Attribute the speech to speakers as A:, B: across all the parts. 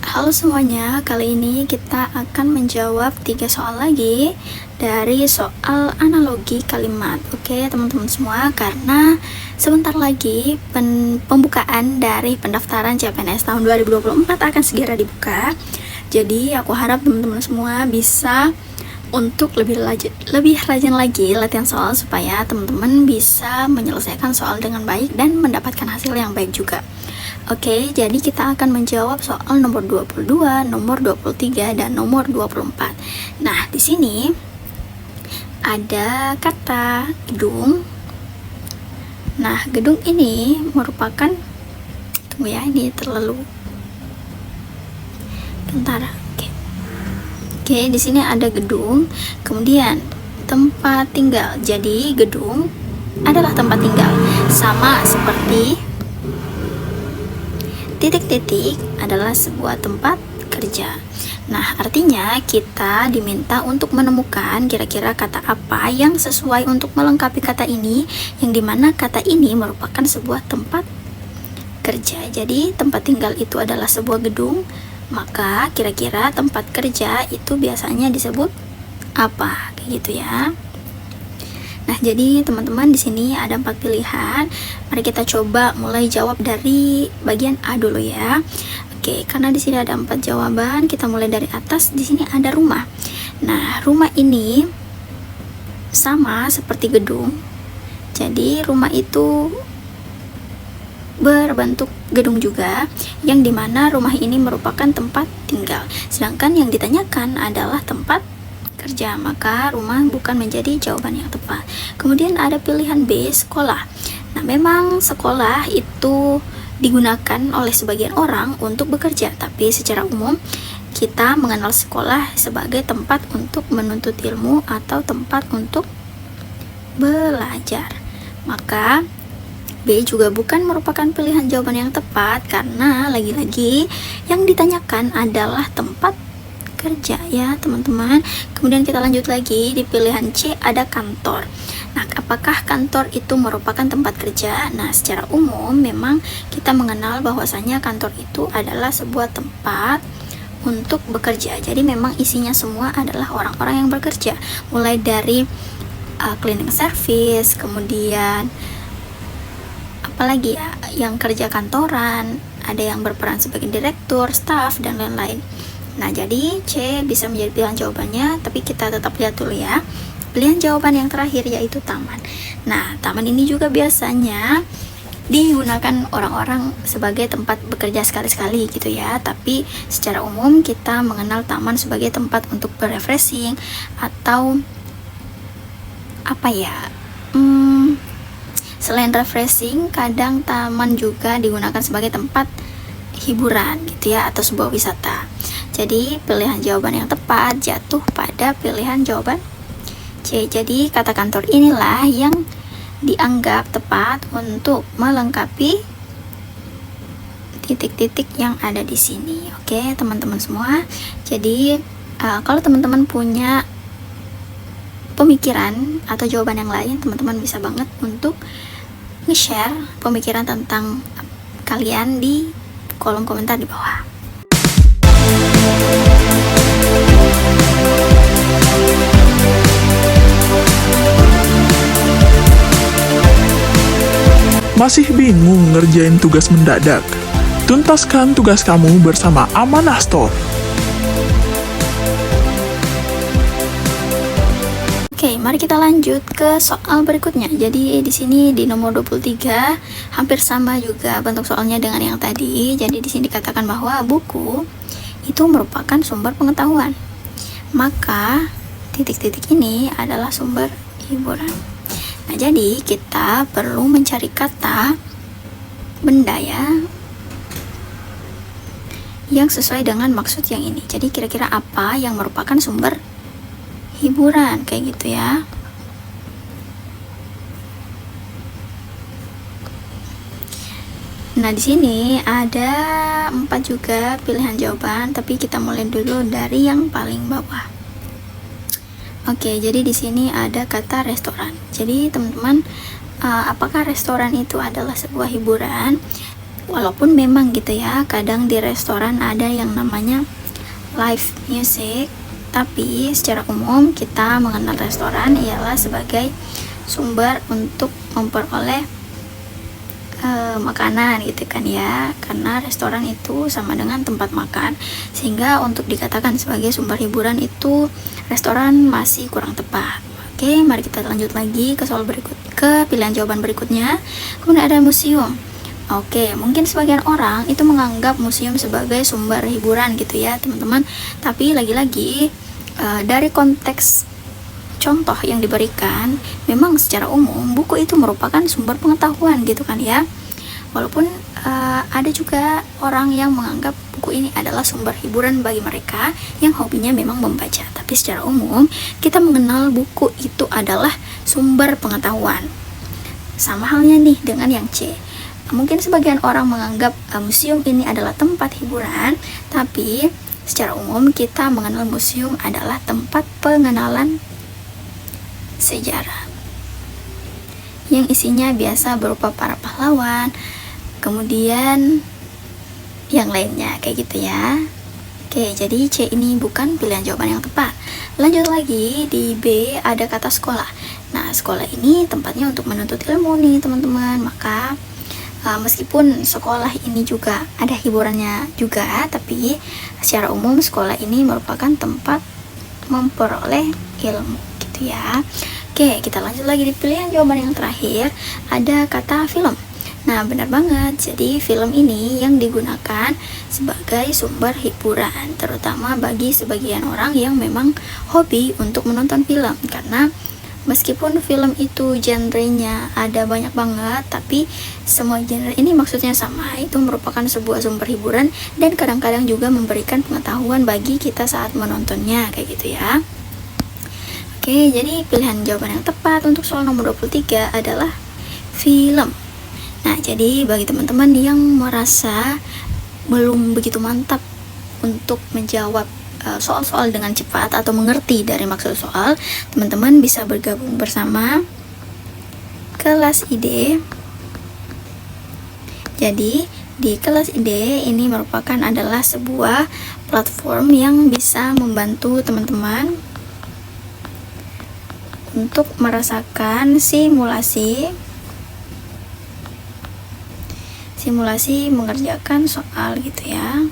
A: Halo semuanya, kali ini kita akan menjawab 3 soal lagi dari soal analogi kalimat. Oke teman-teman semua, karena sebentar lagi pembukaan dari pendaftaran CPNS tahun 2024 akan segera dibuka. Jadi aku harap teman-teman semua bisa untuk lebih rajin lagi latihan soal supaya teman-teman bisa menyelesaikan soal dengan baik dan mendapatkan hasil yang baik juga. Oke, jadi kita akan menjawab soal nomor 22, nomor 23, dan nomor 24. Nah, di sini ada kata gedung. Nah, gedung ini merupakan, tunggu ya, ini terlalu kentara. Oke, di sini ada gedung, kemudian tempat tinggal. Jadi, gedung adalah tempat tinggal, sama seperti titik-titik adalah sebuah tempat kerja. Nah, artinya kita diminta untuk menemukan kira-kira kata apa yang sesuai untuk melengkapi kata ini, yang dimana kata ini merupakan sebuah tempat kerja. Jadi, tempat tinggal itu adalah sebuah gedung, maka kira-kira tempat kerja itu biasanya disebut apa? Kayak gitu ya. Nah, jadi teman-teman di sini ada 4 pilihan. Mari kita coba mulai jawab dari bagian A dulu ya. Oke, karena di sini ada 4 jawaban, kita mulai dari atas. Di sini ada rumah. Nah, rumah ini sama seperti gedung. Jadi, rumah itu berbentuk gedung juga, yang dimana rumah ini merupakan tempat tinggal. Sedangkan yang ditanyakan adalah tempat kerja, maka rumah bukan menjadi jawaban yang tepat. Kemudian ada pilihan B, sekolah. Nah, memang sekolah itu digunakan oleh sebagian orang untuk bekerja, tapi secara umum kita mengenal sekolah sebagai tempat untuk menuntut ilmu atau tempat untuk belajar. Maka B juga bukan merupakan pilihan jawaban yang tepat, karena lagi-lagi yang ditanyakan adalah tempat kerja ya teman-teman. Kemudian kita lanjut lagi di pilihan C, ada kantor. Nah, apakah kantor itu merupakan tempat kerja? Nah, secara umum memang kita mengenal bahwasanya kantor itu adalah sebuah tempat untuk bekerja. Jadi memang isinya semua adalah orang-orang yang bekerja, mulai dari cleaning service, kemudian apalagi ya yang kerja kantoran, ada yang berperan sebagai direktur, staf, dan lain-lain. Nah, jadi C bisa menjadi pilihan jawabannya, tapi kita tetap lihat dulu ya. Pilihan jawaban yang terakhir yaitu taman. Nah, taman ini juga biasanya digunakan orang-orang sebagai tempat bekerja sekali-sekali gitu ya, tapi secara umum kita mengenal taman sebagai tempat untuk berefreshing atau apa ya, selain refreshing, kadang taman juga digunakan sebagai tempat hiburan gitu ya, atau sebuah wisata. Jadi pilihan jawaban yang tepat jatuh pada pilihan jawaban C. Jadi kata kantor inilah yang dianggap tepat untuk melengkapi titik-titik yang ada di sini. Oke teman-teman semua. Jadi kalau teman-teman punya pemikiran atau jawaban yang lain, teman-teman bisa banget untuk nge-share pemikiran tentang kalian di kolom komentar di bawah.
B: Masih bingung ngerjain tugas mendadak? Tuntaskan tugas kamu bersama Amanah Store.
A: Oke, mari kita lanjut ke soal berikutnya. Jadi di sini di nomor 23 hampir sama juga bentuk soalnya dengan yang tadi. Jadi di sini dikatakan bahwa buku itu merupakan sumber pengetahuan. Maka titik-titik ini adalah sumber hiburan. Nah, jadi kita perlu mencari kata benda ya yang sesuai dengan maksud yang ini. Jadi kira-kira apa yang merupakan sumber hiburan, kayak gitu ya. Nah, di sini ada 4 juga pilihan jawaban, tapi kita mulai dulu dari yang paling bawah. Oke, jadi di sini ada kata restoran. Jadi teman-teman, apakah restoran itu adalah sebuah hiburan? Walaupun memang gitu ya, kadang di restoran ada yang namanya live music, tapi secara umum kita mengenal restoran ialah sebagai sumber untuk memperoleh makanan gitu kan ya, karena restoran itu sama dengan tempat makan, sehingga untuk dikatakan sebagai sumber hiburan itu restoran masih kurang tepat. Oke, mari kita lanjut lagi ke soal berikut, ke pilihan jawaban berikutnya. Kemudian ada museum. Oke, mungkin sebagian orang itu menganggap museum sebagai sumber hiburan gitu ya teman-teman, tapi lagi-lagi dari konteks contoh yang diberikan, memang secara umum buku itu merupakan sumber pengetahuan gitu kan ya. Walaupun ada juga orang yang menganggap buku ini adalah sumber hiburan bagi mereka yang hobinya memang membaca, tapi secara umum kita mengenal buku itu adalah sumber pengetahuan. Sama halnya nih dengan yang C. Mungkin sebagian orang menganggap museum ini adalah tempat hiburan, tapi secara umum kita mengenal museum adalah tempat pengenalan sejarah yang isinya biasa berupa para pahlawan, kemudian yang lainnya kayak gitu ya. Oke, jadi C ini bukan pilihan jawaban yang tepat. Lanjut lagi, di B ada kata sekolah. Nah, sekolah ini tempatnya untuk menuntut ilmu nih teman-teman. Maka meskipun sekolah ini juga ada hiburannya juga, tapi secara umum sekolah ini merupakan tempat memperoleh ilmu gitu ya. Oke, kita lanjut lagi di pilihan jawaban yang terakhir, ada kata film. Nah, benar banget. Jadi film ini yang digunakan sebagai sumber hiburan, terutama bagi sebagian orang yang memang hobi untuk menonton film, karena meskipun film itu genrenya ada banyak banget, tapi semua genre ini maksudnya sama, itu merupakan sebuah sumber hiburan dan kadang-kadang juga memberikan pengetahuan bagi kita saat menontonnya kayak gitu ya. Oke, jadi pilihan jawaban yang tepat untuk soal nomor 23 adalah film. Nah, jadi bagi teman-teman yang merasa belum begitu mantap untuk menjawab soal-soal dengan cepat atau mengerti dari maksud soal, teman-teman bisa bergabung bersama kelas ID. Jadi di kelas ID ini merupakan adalah sebuah platform yang bisa membantu teman-teman untuk merasakan simulasi mengerjakan soal gitu ya.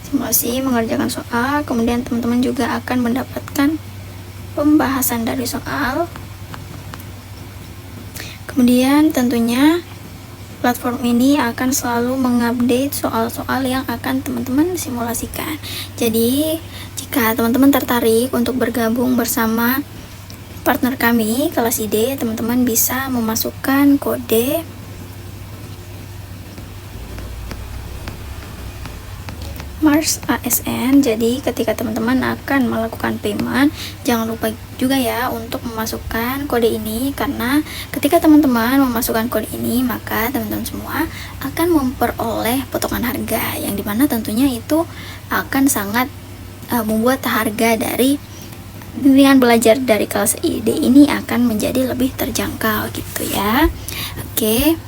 A: Simulasi mengerjakan soal, kemudian teman-teman juga akan mendapatkan pembahasan dari soal. Kemudian tentunya platform ini akan selalu mengupdate soal-soal yang akan teman-teman simulasikan. Jadi jika teman-teman tertarik untuk bergabung bersama partner kami kelas ID, teman-teman bisa memasukkan kode Mars ASN. Jadi ketika teman-teman akan melakukan payment, jangan lupa juga ya untuk memasukkan kode ini, karena ketika teman-teman memasukkan kode ini, maka teman-teman semua akan memperoleh potongan harga, yang dimana tentunya itu akan sangat membuat harga dari bimbingan belajar dari kelas ID ini akan menjadi lebih terjangkau gitu ya. Oke,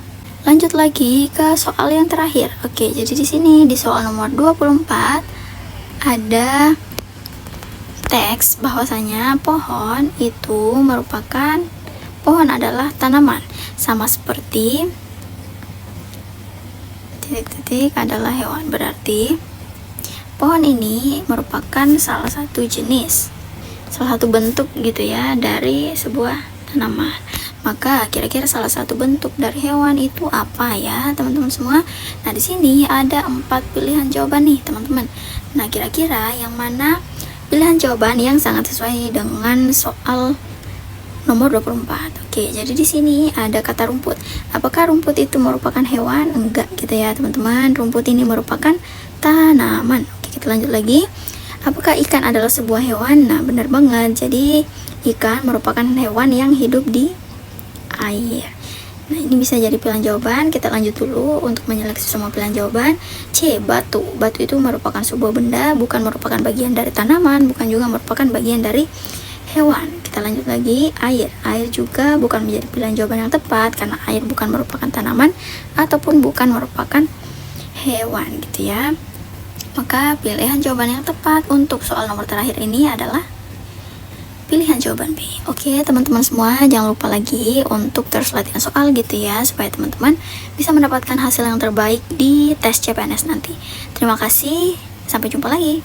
A: lanjut lagi ke soal yang terakhir. Oke, jadi di sini di soal nomor 24 ada teks bahwasanya pohon adalah tanaman, sama seperti titik-titik adalah hewan. Berarti pohon ini merupakan salah satu bentuk gitu ya dari sebuah tanaman. Maka kira-kira salah satu bentuk dari hewan itu apa ya teman-teman semua? Nah, di sini ada 4 pilihan jawaban nih teman-teman. Nah, kira-kira yang mana pilihan jawaban yang sangat sesuai dengan soal nomor 24? Oke, jadi di sini ada kata rumput. Apakah rumput itu merupakan hewan? Enggak gitu ya teman-teman. Rumput ini merupakan tanaman. Oke, kita lanjut lagi. Apakah ikan adalah sebuah hewan? Nah, benar banget. Jadi ikan merupakan hewan yang hidup di air. Nah, ini bisa jadi pilihan jawaban. Kita lanjut dulu untuk menyeleksi semua pilihan jawaban. C, batu. Batu itu merupakan sebuah benda, bukan merupakan bagian dari tanaman, bukan juga merupakan bagian dari hewan. Kita kita lanjut lagi. Air juga bukan menjadi pilihan jawaban yang tepat karena air bukan merupakan tanaman ataupun bukan merupakan hewan gitu ya. Maka pilihan jawaban yang tepat untuk soal nomor terakhir ini adalah pilihan jawaban B. Oke teman-teman semua, jangan lupa lagi untuk terus latihan soal gitu ya, supaya teman-teman bisa mendapatkan hasil yang terbaik di tes CPNS nanti. Terima kasih, sampai jumpa lagi.